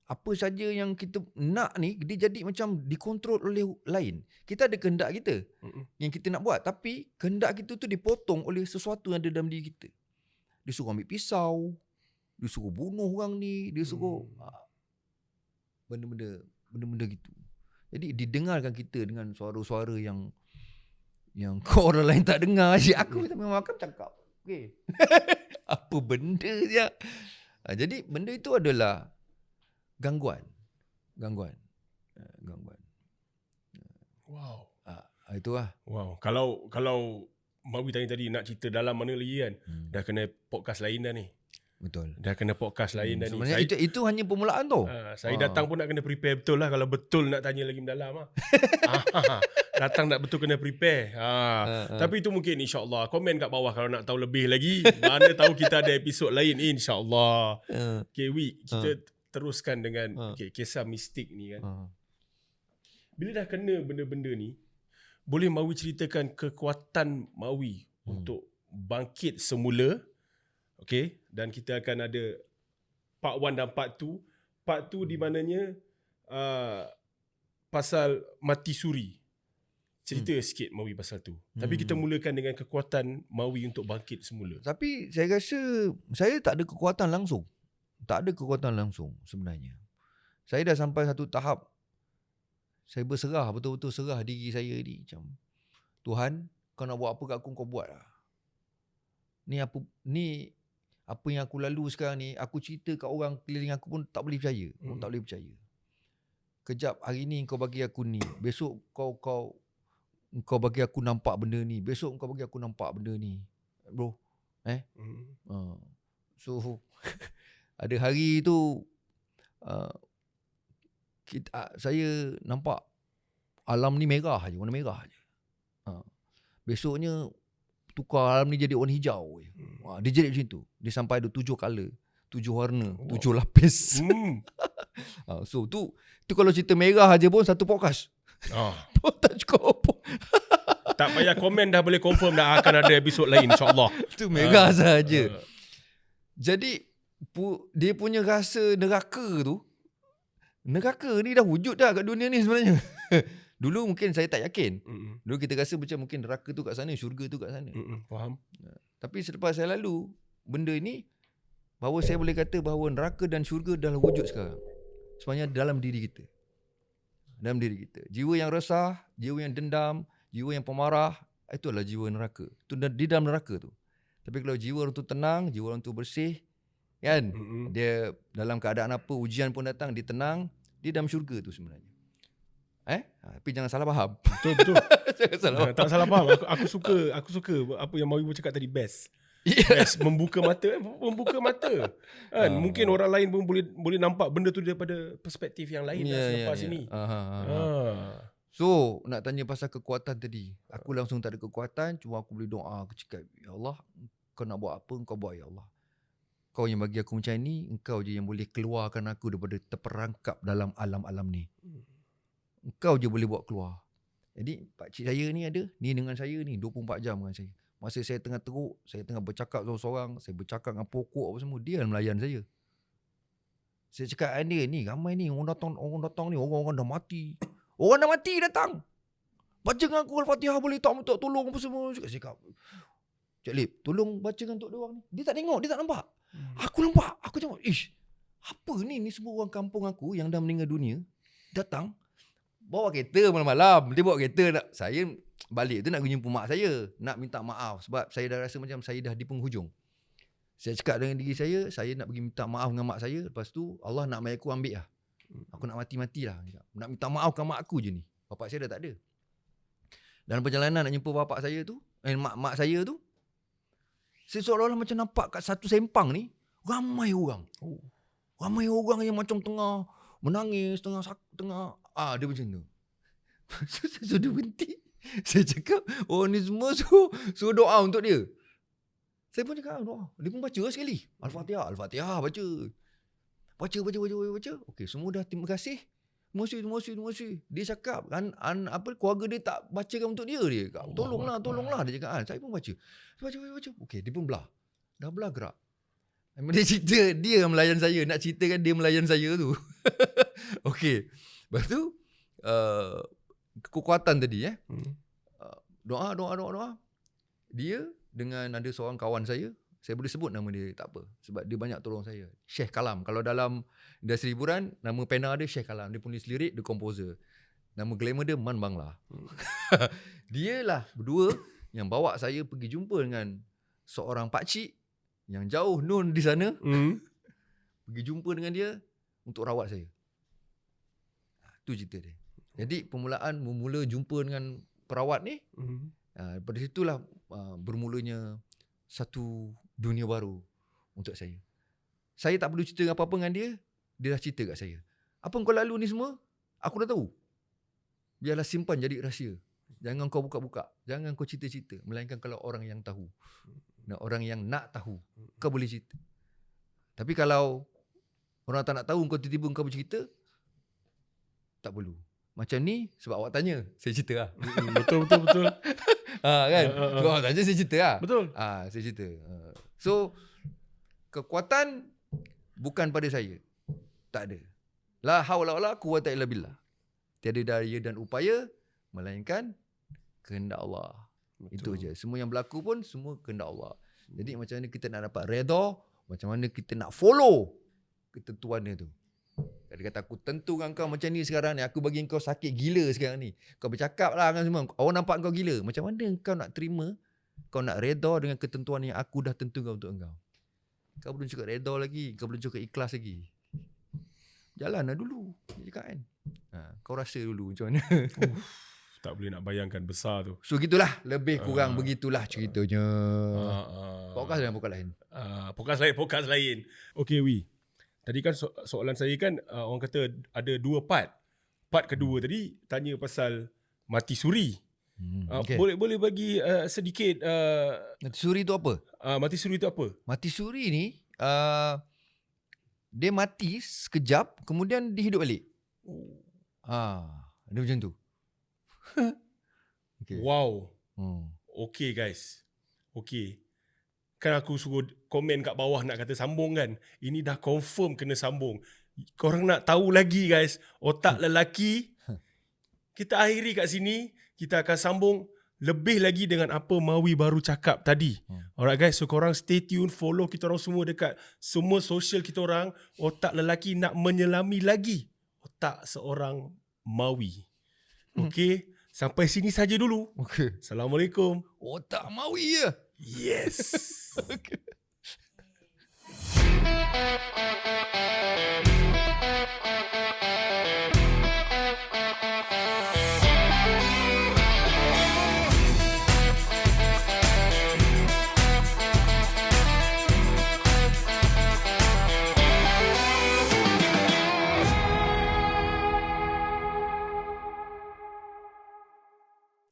Apa saja yang kita nak ni, dia jadi macam dikontrol oleh lain. Kita ada kehendak kita yang kita nak buat, tapi kehendak kita tu dipotong oleh sesuatu yang ada dalam diri kita. Dia suruh ambil pisau, dia suruh bunuh orang ni, dia suruh benda-benda gitu. Jadi didengarkan kita dengan suara-suara yang kau orang lain tak dengar. Aku memang akan cakap. Okay. Apa benda dia? Jadi benda itu adalah gangguan. Wow. Itulah. Wow. Kalau Mawi tanya tadi nak cerita dalam mana lagi kan, dah kena podcast lain dah ni. Betul. Dah kena podcast lain dah ni. Sebenarnya itu hanya permulaan tu. Saya datang pun nak kena prepare betul lah. Kalau betul nak tanya lagi mendalam lah. Datang nak betul kena prepare. Tapi itu mungkin insyaAllah. Komen kat bawah kalau nak tahu lebih lagi. Mana tahu kita ada episod lain insyaAllah. Okay, Wi, kita teruskan dengan kisah mistik ni kan. Bila dah kena benda-benda ni, boleh Mawi ceritakan kekuatan Mawi untuk bangkit semula. Okay, dan kita akan ada part 1 dan part 2. Part 2 di mananya pasal mati suri. Cerita sikit Mawi pasal tu. Tapi kita mulakan dengan kekuatan Mawi untuk bangkit semula. Tapi saya rasa saya tak ada kekuatan langsung. Tak ada kekuatan langsung sebenarnya. Saya dah sampai satu tahap saya berserah, betul-betul serah diri saya ni. Macam, Tuhan, kau nak buat apa kat aku, kau buat lah. Ni apa yang aku lalu sekarang ni, aku cerita kat orang keliling aku pun tak boleh percaya. Tak boleh percaya. Kejap hari ni kau bagi aku ni. Besok kau bagi aku nampak benda ni. Besok kau bagi aku nampak benda ni. Bro. So, ada hari tu, saya nampak alam ni merah je, warna merah je. Besoknya tukar alam ni jadi warna hijau je. Dia jadi macam tu. Dia sampai ada 7 color, 7 warna, 7 lapis. So tu kalau cerita merah aja pun satu podcast. Tak cukup. Tak payah komen dah boleh confirm dah akan ada episod lain insya-Allah. Tu merah saja. Jadi dia punya rasa neraka tu, neraka ni dah wujud dah kat dunia ni sebenarnya. Dulu mungkin saya tak yakin. Dulu kita rasa macam mungkin neraka tu kat sana, syurga tu kat sana. Faham. Tapi selepas saya lalu benda ni, bahawa saya boleh kata bahawa neraka dan syurga dah wujud sekarang. Sebenarnya dalam diri kita. Dalam diri kita. Jiwa yang resah, jiwa yang dendam, jiwa yang pemarah, itu adalah jiwa neraka. Itu di dalam neraka tu. Tapi kalau jiwa orang tu tenang, jiwa orang tu bersih, kan? Dia dalam keadaan apa, ujian pun datang, dia tenang, dia dalam syurga tu sebenarnya. Tapi jangan salah faham. Betul. Jangan salah faham. Tak salah faham. Aku suka apa yang Mawi cakap tadi, best. Best, membuka mata kan. Mungkin orang lain pun boleh nampak benda tu daripada perspektif yang lain selepas ini. So nak tanya pasal kekuatan tadi, aku langsung tak ada kekuatan, cuma aku boleh doa. Aku cakap, ya Allah, kau nak buat apa, kau buat, ya Allah. Kau yang bagi aku macam ni, engkau je yang boleh keluarkan aku daripada terperangkap dalam alam-alam ni. Engkau je boleh buat keluar. Jadi pakcik saya ni ada, ni dengan saya ni 24 jam dengan saya. Masa saya tengah teruk, saya tengah bercakap seorang-seorang, saya bercakap dengan pokok apa semua, dia yang melayan saya. Saya cakap dia ni, ramai ni orang datang ni, orang-orang dah mati. Orang dah mati datang. Baca dengan aku Al-Fatihah boleh tak, minta tolong apa semua. Saya cakap, Cik Lip, tolong bacakan untuk dia orang ni. Dia tak tengok, dia tak nampak. Aku nampak, aku tengok, apa ni semua orang kampung aku yang dah meninggal dunia datang, bawa kereta malam-malam. Dia bawa kereta nak, saya balik tu nak pergi jumpa mak saya, nak minta maaf sebab saya dah rasa macam saya dah di penghujung. Saya cakap dengan diri saya nak pergi minta maaf dengan mak saya. Lepas tu Allah nak mayat aku ambil lah. Aku nak mati-mati lah. Nak minta maaf dengan mak aku je ni. Bapak saya dah tak ada. Dalam perjalanan nak jumpa bapak saya tu, mak saya tu, saya seolah-olah macam nampak kat satu sempang ni ramai orang. Ramai orang yang macam tengah menangis, tengah dia macam tu. So, saya sudah berhenti. Saya cakap, ni semua suruh doa untuk dia. Saya pun cakap doa. Dia pun baca sekali. Al-Fatihah baca. Baca. Okey, semua dah terima kasih. Terima kasih. Dia cakap keluarga dia tak bacakan untuk dia. Dia cakap, tolonglah. Dia cakap, saya pun baca. Okey, dia pun belah. Dah belah gerak. Dia cerita dia melayan saya. Nak ceritakan dia melayan saya tu. Okey. Lepas tu kekuatan tadi doa. Dia dengan ada seorang kawan saya boleh sebut nama dia tak apa sebab dia banyak tolong saya. Sheikh Kalam. Kalau dalam industri hiburan, nama pena dia Sheikh Kalam. Dia penulis lirik, dia komposer. Nama glamour dia Man Bangla. Dia lah berdua yang bawa saya pergi jumpa dengan seorang pakcik yang jauh nun di sana. Pergi jumpa dengan dia untuk rawat saya. Itu cerita dia. Jadi memula jumpa dengan perawat ni. Pada situlah bermulanya satu dunia baru untuk saya. Saya tak perlu cerita apa-apa dengan dia. Dia dah cerita kat saya. Apa kau lalu ni semua, aku dah tahu. Biarlah simpan jadi rahsia. Jangan kau buka-buka. Jangan kau cerita-cerita. Melainkan kalau orang yang tahu. Orang yang nak tahu, kau boleh cerita. Tapi kalau Orang tak nak tahu kau tiba-tiba kau bercerita, tak perlu. Macam ni sebab awak tanya, saya cerita lah. Betul. Kan? Sebab awak tanya, saya cerita lah. Betul. Saya cerita. So, kekuatan bukan pada saya. Tak ada. La haula wala quwwata illa billah. Tiada daya dan upaya melainkan kehendak Allah. Betul. Itu je. Semua yang berlaku pun semua kehendak Allah. Jadi macam mana kita nak dapat redha, macam mana kita nak follow ketentuan dia tu. Dia kata aku tentu dengan kau macam ni sekarang ni, aku bagi kau sakit gila sekarang ni. Kau bercakap lah dengan semua, orang nampak kau gila. Macam mana kau nak terima, kau nak redha dengan ketentuan yang aku dah tentukan untuk engkau. Kau belum cukup redha lagi, kau belum cukup ikhlas lagi. Jalanlah dulu, dia cakap kan. Kau rasa dulu macam mana. Tak boleh nak bayangkan besar tu. So gitulah, lebih kurang begitulah ceritanya. Podcast lain. Podcast lain. Okay, Wi. Tadi kan soalan saya kan orang kata ada 2 part. Part kedua tadi tanya pasal mati suri. Okay. Boleh bagi sedikit Mati suri tu apa? mati suri tu apa? Mati suri ni dia mati sekejap kemudian dia hidup balik. Dia macam tu. Okay. Wow. Okay guys. Okay. Kan aku suruh komen kat bawah nak kata sambung kan. Ini dah confirm kena sambung. Korang nak tahu lagi guys, otak lelaki. Kita akhiri kat sini. Kita akan sambung lebih lagi dengan apa Mawi baru cakap tadi. Alright guys, so korang stay tune, follow kita orang semua dekat semua social kita orang. Otak lelaki nak menyelami lagi otak seorang Mawi. Okay, sampai sini saja dulu. Okay. Assalamualaikum. Otak Mawi je. Yes.